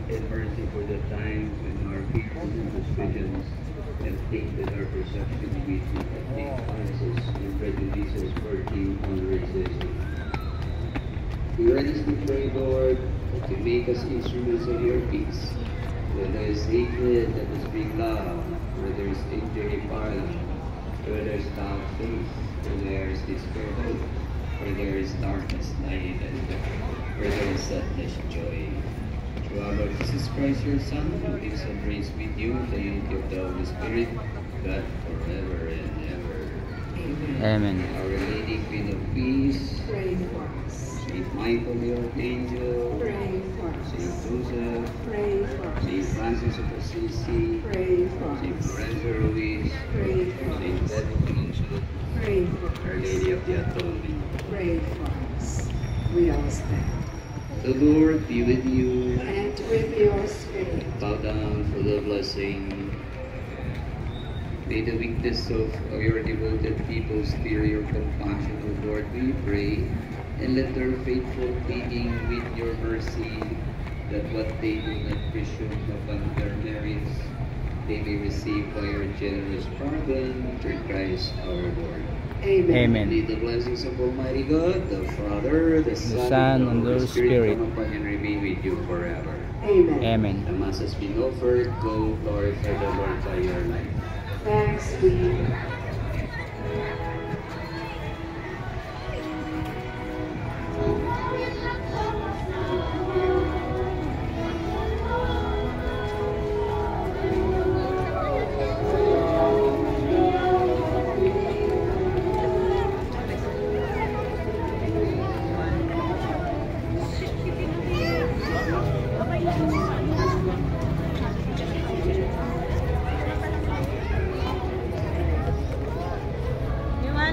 And mercy for the times when our people and suspicions have tainted our perception with biases and prejudices working on resisting. We earnestly pray, Lord, to make us instruments of your peace. Where there is hatred, let us bring love. Where there is injury, pardon. Where there is doubt, faith. Where there is despair, hope. Where there is darkness, light, and where there is sadness, joy. Through our Lord Jesus Christ, your Son, who lives and reigns with you in the unity of the Holy Spirit, God forever and ever. Amen. Our Lady, Queen of Peace, Pray for us. Saint Michael, the Archangel, Pray for us. Saint Joseph, Pray for us. Saint Francis of Assisi, Pray for Saint us. Lorenzo Ruiz, Pray for Saint us. Beth Consulate, Pray for Our us. Lady of the Atonement. Pray for us. We all stand. The Lord be with you. And with your spirit. Bow down for the blessing. May the weakness of your devoted people stir your compassion, O Lord, we pray, and let their faithful pleading with your mercy, that what they do not presume upon their merits, they may receive by your generous pardon through Christ our Lord. Amen. Amen. May the blessings of Almighty God, the Father, the Son, and the Holy Spirit come upon and remain with you forever. Amen. Amen. The Mass has been offered. Go glorify the Lord by your life. Thanks be to God.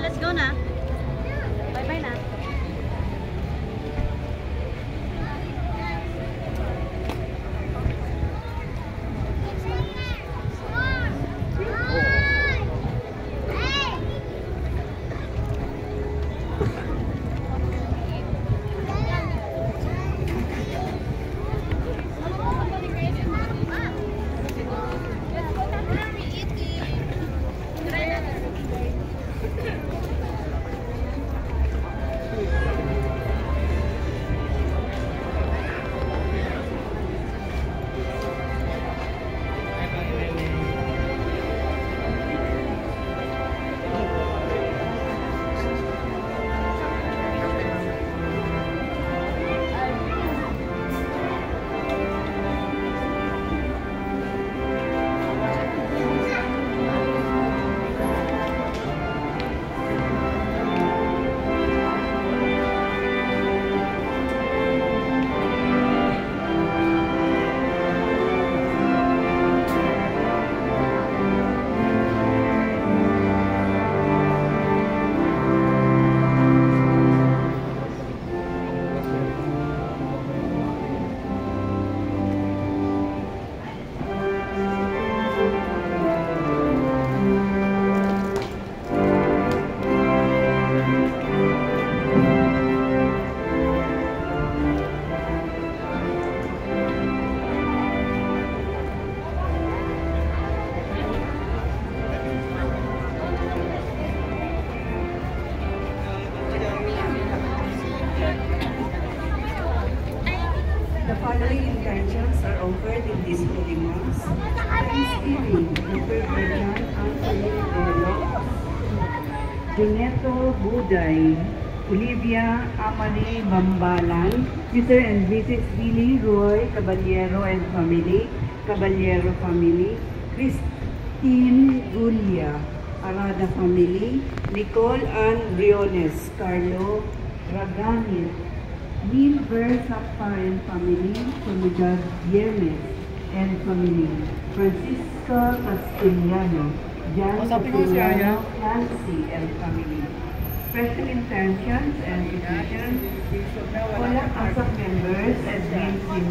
Let's go na. Bye-bye na. The following intentions are offered in this Holy Mass. Thanksgiving, offered by John Anthony Delo, Juneto Buday, Olivia Amalie Bambalan, Mr. and Mrs. Billy Roy Caballero and family, Caballero family, Christine Gulia, Arada family, Nicole Ann Briones, Carlo Ragani, Neil Bersapa and family, Comunidad Yermes and family, Francisco Castellano, Jan Castellano, Nancy and family. Special intentions and petitions, Walang Asap members, Edwin